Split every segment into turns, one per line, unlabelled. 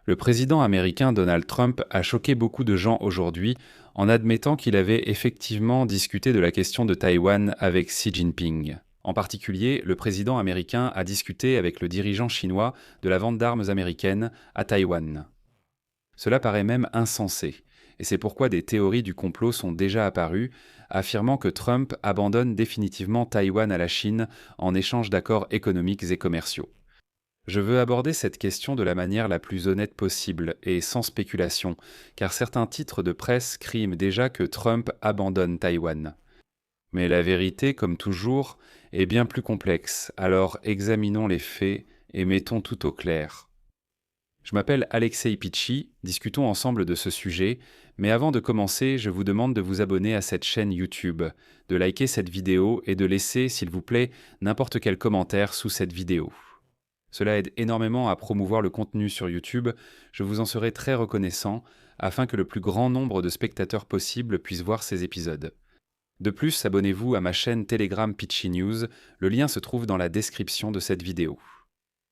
Le président américain Donald Trump a choqué beaucoup de gens aujourd'hui en admettant qu'il avait effectivement discuté de la question de Taïwan avec Xi Jinping. En particulier, le président américain a discuté avec le dirigeant chinois de la vente d'armes américaines à Taïwan. Cela paraît même insensé, et c'est pourquoi des théories du complot sont déjà apparues, affirmant que Trump abandonne définitivement Taïwan à la Chine en échange d'accords économiques et commerciaux. Je veux aborder cette question de la manière la plus honnête possible et sans spéculation, car certains titres de presse crient déjà que Trump abandonne Taïwan. Mais la vérité, comme toujours, est bien plus complexe, alors examinons les faits et mettons tout au clair. Je m'appelle Alexei Pichi, discutons ensemble de ce sujet, mais avant de commencer, je vous demande de vous abonner à cette chaîne YouTube, de liker cette vidéo et de laisser, s'il vous plaît, n'importe quel commentaire sous cette vidéo. Cela aide énormément à promouvoir le contenu sur YouTube, je vous en serai très reconnaissant, afin que le plus grand nombre de spectateurs possible puissent voir ces épisodes. De plus, abonnez-vous à ma chaîne Telegram Pitchy News, le lien se trouve dans la description de cette vidéo.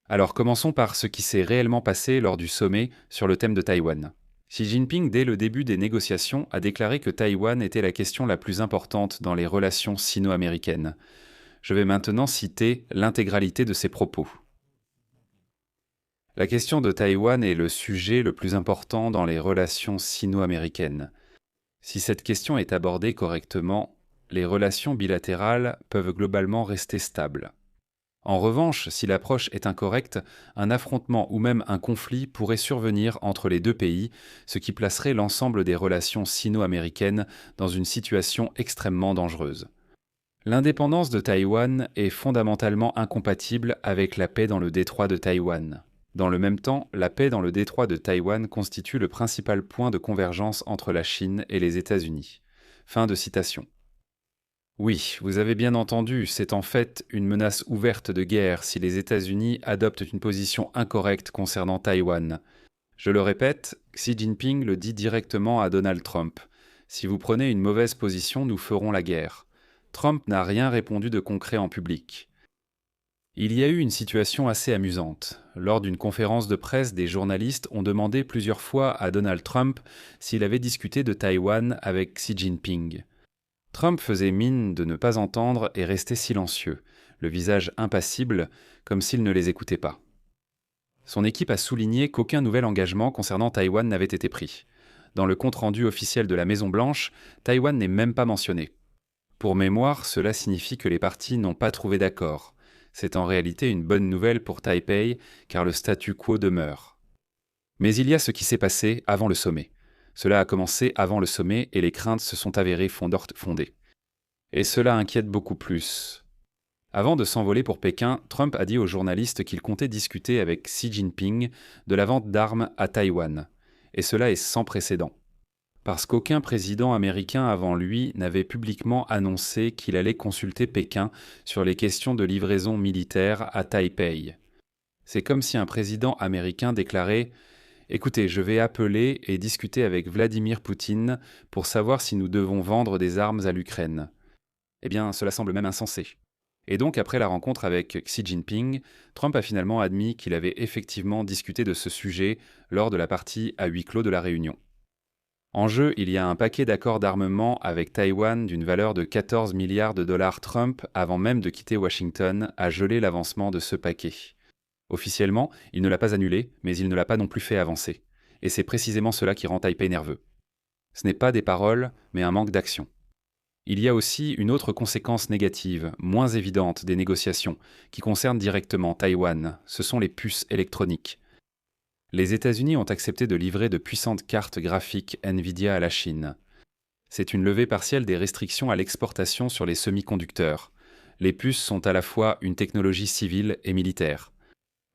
Alors commençons par ce qui s'est réellement passé lors du sommet sur le thème de Taïwan. Xi Jinping, dès le début des négociations, a déclaré que Taïwan était la question la plus importante dans les relations sino-américaines. Je vais maintenant citer l'intégralité de ses propos. La question de Taïwan est le sujet le plus important dans les relations sino-américaines. Si cette question est abordée correctement, les relations bilatérales peuvent globalement rester stables. En revanche, si l'approche est incorrecte, un affrontement ou même un conflit pourrait survenir entre les deux pays, ce qui placerait l'ensemble des relations sino-américaines dans une situation extrêmement dangereuse. L'indépendance de Taïwan est fondamentalement incompatible avec la paix dans le détroit de Taïwan. Dans le même temps, la paix dans le détroit de Taïwan constitue le principal point de convergence entre la Chine et les États-Unis. Fin de citation. Oui, vous avez bien entendu, c'est en fait une menace ouverte de guerre si les États-Unis adoptent une position incorrecte concernant Taïwan. Je le répète, Xi Jinping le dit directement à Donald Trump. Si vous prenez une mauvaise position, nous ferons la guerre. Trump n'a rien répondu de concret en public. Il y a eu une situation assez amusante. Lors d'une conférence de presse, des journalistes ont demandé plusieurs fois à Donald Trump s'il avait discuté de Taïwan avec Xi Jinping. Trump faisait mine de ne pas entendre et restait silencieux, le visage impassible, comme s'il ne les écoutait pas. Son équipe a souligné qu'aucun nouvel engagement concernant Taïwan n'avait été pris. Dans le compte-rendu officiel de la Maison-Blanche, Taïwan n'est même pas mentionné. Pour mémoire, cela signifie que les parties n'ont pas trouvé d'accord. C'est en réalité une bonne nouvelle pour Taipei, car le statu quo demeure. Mais il y a ce qui s'est passé avant le sommet. Cela a commencé avant le sommet et les craintes se sont avérées fondées. Et cela inquiète beaucoup plus. Avant de s'envoler pour Pékin, Trump a dit aux journalistes qu'il comptait discuter avec Xi Jinping de la vente d'armes à Taïwan. Et cela est sans précédent. Parce qu'aucun président américain avant lui n'avait publiquement annoncé qu'il allait consulter Pékin sur les questions de livraison militaire à Taipei. C'est comme si un président américain déclarait « Écoutez, je vais appeler et discuter avec Vladimir Poutine pour savoir si nous devons vendre des armes à l'Ukraine. » Eh bien, cela semble même insensé. Et donc, après la rencontre avec Xi Jinping, Trump a finalement admis qu'il avait effectivement discuté de ce sujet lors de la partie à huis clos de la réunion. En jeu, il y a un paquet d'accords d'armement avec Taïwan d'une valeur de 14 milliards de dollars. Trump, avant même de quitter Washington, a gelé l'avancement de ce paquet. Officiellement, il ne l'a pas annulé, mais il ne l'a pas non plus fait avancer. Et c'est précisément cela qui rend Taipei nerveux. Ce n'est pas des paroles, mais un manque d'action. Il y a aussi une autre conséquence négative, moins évidente des négociations, qui concerne directement Taïwan. Ce sont les puces électroniques. Les États-Unis ont accepté de livrer de puissantes cartes graphiques Nvidia à la Chine. C'est une levée partielle des restrictions à l'exportation sur les semi-conducteurs. Les puces sont à la fois une technologie civile et militaire.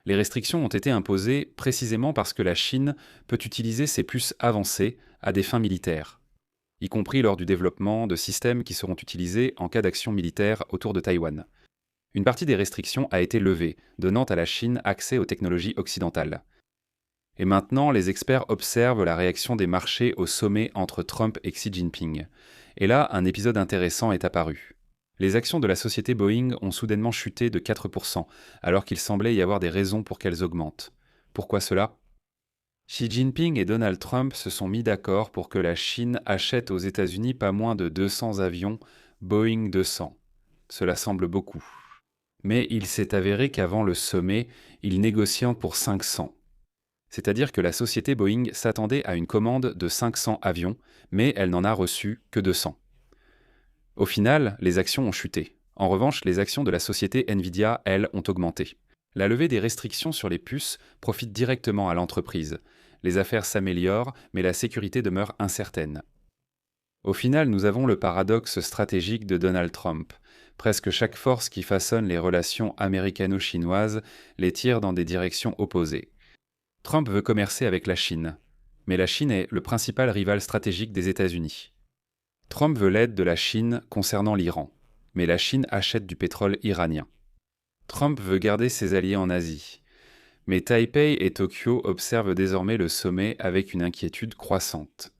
Les restrictions ont été imposées précisément parce que la Chine peut utiliser ces puces avancées à des fins militaires, y compris lors du développement de systèmes qui seront utilisés en cas d'action militaire autour de Taïwan. Une partie des restrictions a été levée, donnant à la Chine accès aux technologies occidentales. Et maintenant, les experts observent la réaction des marchés au sommet entre Trump et Xi Jinping. Et là, un épisode intéressant est apparu. Les actions de la société Boeing ont soudainement chuté de 4%, alors qu'il semblait y avoir des raisons pour qu'elles augmentent. Pourquoi cela ? Xi Jinping et Donald Trump se sont mis d'accord pour que la Chine achète aux États-Unis pas moins de 200 avions Boeing 200. Cela semble beaucoup. Mais il s'est avéré qu'avant le sommet, ils négociaient pour 500. C'est-à-dire que la société Boeing s'attendait à une commande de 500 avions, mais elle n'en a reçu que 200. Au final, les actions ont chuté. En revanche, les actions de la société Nvidia, elles, ont augmenté. La levée des restrictions sur les puces profite directement à l'entreprise. Les affaires s'améliorent, mais la sécurité demeure incertaine. Au final, nous avons le paradoxe stratégique de Donald Trump. Presque chaque force qui façonne les relations américano-chinoises les tire dans des directions opposées. Trump veut commercer avec la Chine, mais la Chine est le principal rival stratégique des États-Unis. Trump veut l'aide de la Chine concernant l'Iran, mais la Chine achète du pétrole iranien. Trump veut garder ses alliés en Asie, mais Taipei et Tokyo observent désormais le sommet avec une inquiétude croissante.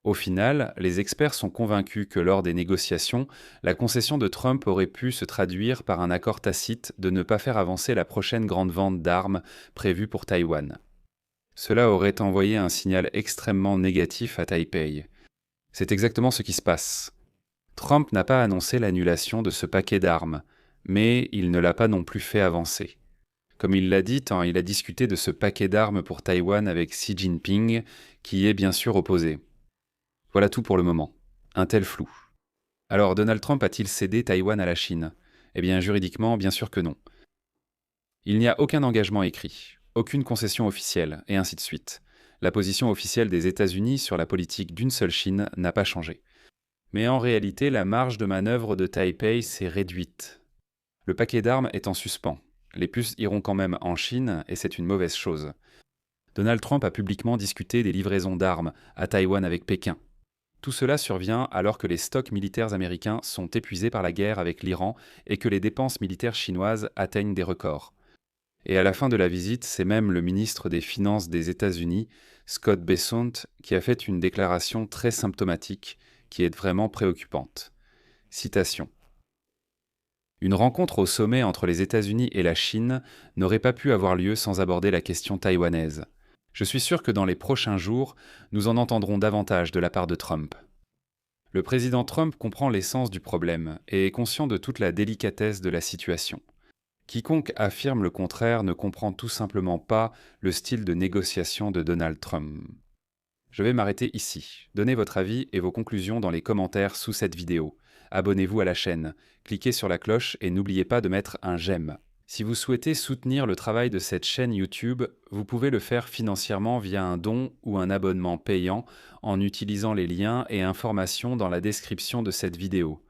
Au final, les experts sont convaincus que lors des négociations, la concession de Trump aurait pu se traduire par un accord tacite de ne pas faire avancer la prochaine grande vente d'armes prévue pour Taïwan. Cela aurait envoyé un signal extrêmement négatif à Taipei. C'est exactement ce qui se passe. Trump n'a pas annoncé l'annulation de ce paquet d'armes, mais il ne l'a pas non plus fait avancer. Comme il l'a dit, tant il a discuté de ce paquet d'armes pour Taïwan avec Xi Jinping, qui y est bien sûr opposé. Voilà tout pour le moment. Un tel flou. Alors Donald Trump a-t-il cédé Taïwan à la Chine? Eh bien juridiquement, bien sûr que non. Il n'y a aucun engagement écrit, aucune concession officielle, et ainsi de suite. La position officielle des États-Unis sur la politique d'une seule Chine n'a pas changé. Mais en réalité, la marge de manœuvre de Taipei s'est réduite. Le paquet d'armes est en suspens. Les puces iront quand même en Chine, et c'est une mauvaise chose. Donald Trump a publiquement discuté des livraisons d'armes à Taïwan avec Pékin. Tout cela survient alors que les stocks militaires américains sont épuisés par la guerre avec l'Iran et que les dépenses militaires chinoises atteignent des records. Et à la fin de la visite, c'est même le ministre des Finances des États-Unis, Scott Bessent, qui a fait une déclaration très symptomatique qui est vraiment préoccupante. Citation. Une rencontre au sommet entre les États-Unis et la Chine n'aurait pas pu avoir lieu sans aborder la question taïwanaise. Je suis sûr que dans les prochains jours, nous en entendrons davantage de la part de Trump. Le président Trump comprend l'essence du problème et est conscient de toute la délicatesse de la situation. Quiconque affirme le contraire ne comprend tout simplement pas le style de négociation de Donald Trump. Je vais m'arrêter ici. Donnez votre avis et vos conclusions dans les commentaires sous cette vidéo. Abonnez-vous à la chaîne, cliquez sur la cloche et n'oubliez pas de mettre un j'aime. Si vous souhaitez soutenir le travail de cette chaîne YouTube, vous pouvez le faire financièrement via un don ou un abonnement payant en utilisant les liens et informations dans la description de cette vidéo.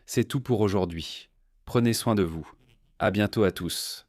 C'est tout pour aujourd'hui. Prenez soin de vous. À bientôt à tous.